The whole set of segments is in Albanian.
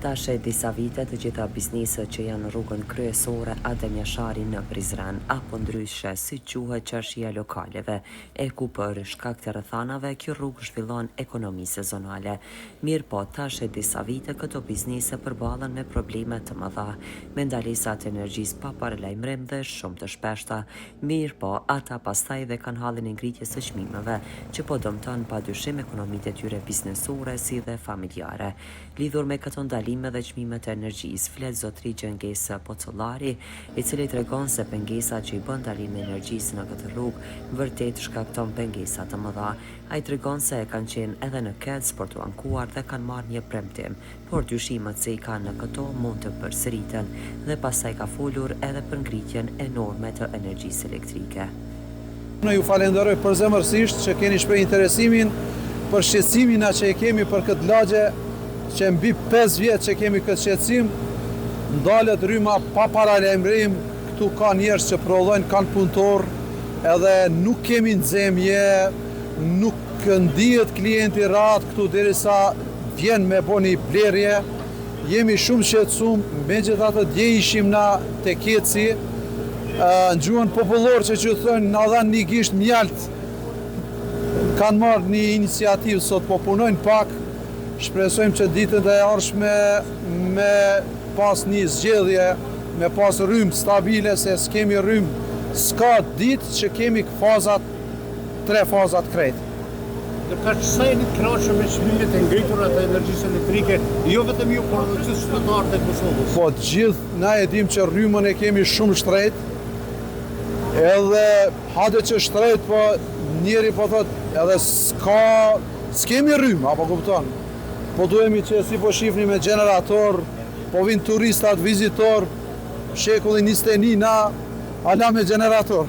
Tash e disa vite të gjitha bizneset që janë në rrugën kryesore Adem Jashari në Prizren, apo ndryshe si quhet qarshia lokaleve, e ku për shkak të rrethanave kjo rrugë zhvillon ekonomi sezonale. Mirë po, tash e disa vite këto biznese përballen me probleme të mëdha, me ndalesa të energjisë pa paralajmërim dhe shumë të shpeshta. Mirë po, ata pastaj dhe kanë hallin e ngritjes së çmimeve, që po dëmton padyshim ekonomitë e tyre biznesore si dhe familjare. Lidhur me këto ndalime dhe çmimet e energjisë, flet zotëri Gjengesa Pocollari, i cili tregon se pengesat që i bën ndalimi i energjisë në këtë rrugë vërtet shkakton pengesa të mëdha. Ai tregon se kanë qenë edhe në Kec për të ankuar dhe kanë marrë një premtim, por dyshimet se i kanë në këto mund të përsëriten dhe pastaj ka folur edhe për ngritjen enorme të energjisë elektrike. Unë ju falenderoj përzemërsisht që keni shpreh interesimin për shqetësimin që e kemi për këtë lagje, që mbi 5 vjetë që kemi këtë shqetësim, ndalet rryma pa paralajmërim, këtu ka njerëz që prodhojnë, kanë punëtor, edhe nuk kemi nxemje, nuk ndihet klienti rahat këtu derisa vjen me boni blerje. Jemi shumë shqetësum, megjithatë dje ishim na te Keci, në gjuhën popullor që thonë na dhanë një gisht mjalt, kanë marrë një iniciativë sot, po punojnë pak. Shpresojmë që ditën e ardhshme me pas një zgjedhje, me pas rrymë stabile, se s'kemi rrymë, s'ka ditë që kemi 3 fazat krejt. Dhe ka sa jeni të kënaqur me çmimet e ngritura të energjisë elektrike, jo vetëm ju, por edhe gjithë qytetarët e Kosovës? Po të gjithë na e dim që rrymën e kemi shumë shtret, edhe hade që shtret, po njeri po thot edhe s'kemi rrymë, apo kupton? Po duhemi që si po shifni me generator, po vinë turistat, vizitor, shekulli 21 na, ala me generator.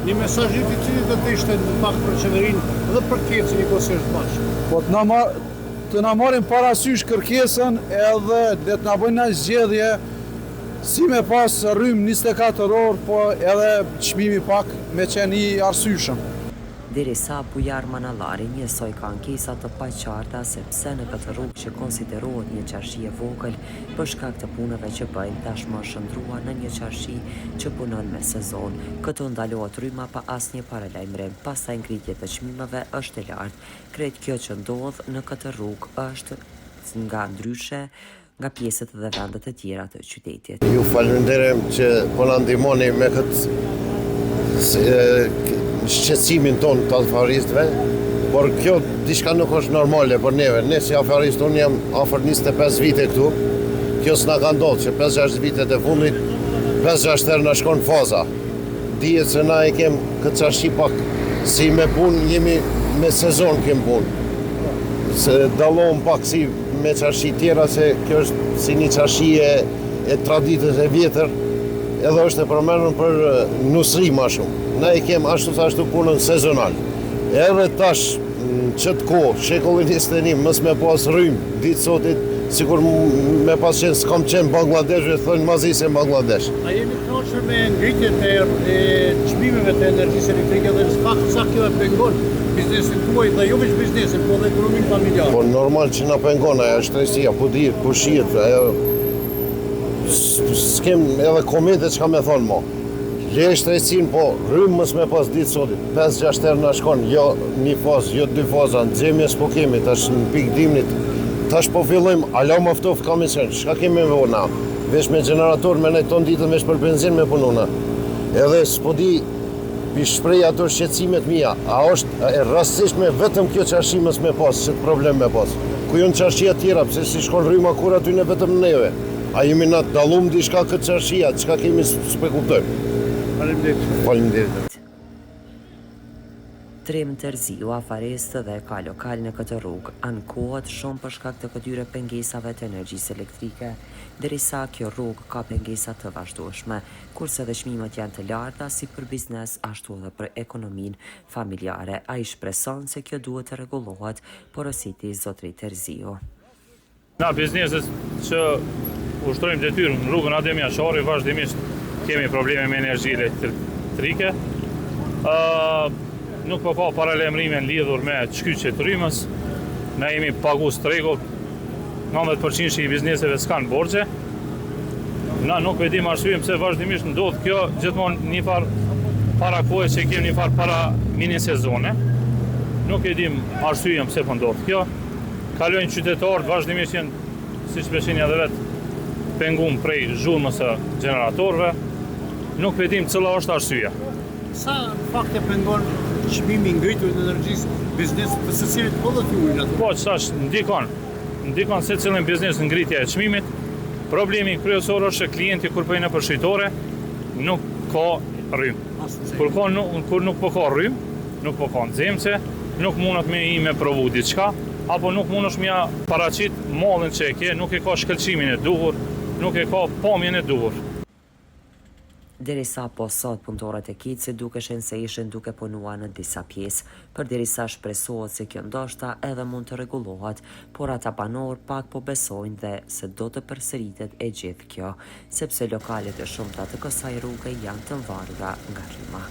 Një mesazh i cili do të ishte në pak për qeverinë dhe për Kecin njëkohësisht bashkë. Po të na marrin parasysh kërkesën edhe dhe të na bëjnë një zgjedhje si me pas rrymë 24 orë, po edhe çmimi pak me qenë i arsyeshëm. Derisa Bujar Manallari njësoj ka ankesa të paqarta se pse në këtë rrugë që konsiderohet një qarshi e vogël për shkak të punëve që bëjnë tashmë shndruar në një qarshi që punon me sezon. Këtu ndalohet rryma pa asnjë paralajmërim, pastaj ngritja e çmimeve është e lartë. Krejt kjo që ndodh në këtë rrugë është nga ndryshe nga pjesët dhe vendet e tjera të qytetit. Ju falenderojm që po na ndihmoni me këtë shqetësimin ton të afaristëve, por kjo diçka nuk është normale për neve. Ne si afarist, unë jam afër 25 vite këtu, kjo s'na ka ndodhur që 5-6 vitet e fundit, 5-6 herë na shkon faza. Dihet se na e kem këtë qarshi pak si me punë, jemi me sezon kem punë. Se dallohem pak si me qarshi tjera, se kjo është si një qarshi e traditës e vjetër, edhe është e përmendur për nusri ma shumë. Na e kem ashtu punën sezonal. Edhe tash, në qëtë kohë, shekullin 21, mës me pas rrymë, ditë sotit, sikur me pas qenë s'kam qenë Bangladesh, dhe thonë mazise në Bangladesh. A jemi të kënaqur me ngritjet e çmimeve të energjisë elektrike dhe sa kjo e pengon biznesin tuaj dhe jo vetëm biznesin, por edhe ekonominë familjare? Po normal që na pengon ajo shtresia, po dihet, po shihet, ajo s'kem edhe komente çka më thon mo. Le shtresin, po rrymë mës me pas ditë sotit, 5-6 herë na shkon, jo një fazë, jo 2 faza, nxemje s'po kemi, tash në pikë dimnit, tash po fillojmë, alo më ftoft kam qenë, çka kemi me vona, veç me generator, me ne ton ditën veç për benzinë me pununa. Edhe s'po di, pi shprej ato shqetësimet mia, a është e rastësishme vetëm kjo qarshi mës me pas, që të problem me pas. Ku janë qarshia tjera, pse si shkon rryma kur aty ne vetëm neve. A jemi na dallum diçka këtë qarshia, çka kemi s'pe kuptojmë. Faleminderit. Trim Terziu, afarist dhe ka lokal në këtë rrugë, ankohet shumë për shkak të këtyre pengesave të energjisë elektrike, derisa kjo rrugë ka pengesa të vazhdueshme, kurse dhe çmimet janë të larta si për biznes ashtu edhe për ekonominë familjare. Ai shpreson se kjo duhet të rregullohet, porositi zotëri Terziu. Na bizneset që ushtrojmë detyrë në rrugën Adem Jashari, vazhdimisht kemi probleme me energji elektrike. Nuk po ka paralajmërime lidhur me çkyçjet rrymës. Ne jemi pagu stregot 90% i bizneseve s'kanë borxhe. Na nuk e dim arsyeën pse vazhdimisht ndodh kjo gjithmonë një farë para kohës që kemi një farë para mini sezone. Nuk e dim arsyeën pse po ndodh kjo. Kalojnë qytetarët vazhdimisht janë, siç beshin edhe vetë, pengum prej zhurmës së generatorëve. Nuk e dim cila është arsyeja. Sa fakte pengon çmimi i ngritur të energjisë biznesit të secilit kollët ju atë? Po, ç'tash ndikon secilin biznes ngritja e çmimit. Problemi kryesor është që klienti kur po jene për shitore nuk ka rrym. Kur nuk po ka rrym, nuk po ka nxemse, nuk mundet me provu diçka, apo nuk mundesh me paraqit mallin që e ke, nuk e ka shkëlqimin e duhur, nuk e ka pamjen e duhur. Derisa po sot punëtorët e KIC dukeshin se ishin duke punuar në disa pjesë, përderisa shpresohet se kjo ndoshta edhe mund të rregullohet, por ata banor pak po besojnë dhe se do të përsëritet e gjithë kjo, sepse lokalet e shumta të kësaj rruge janë të varura nga rryma.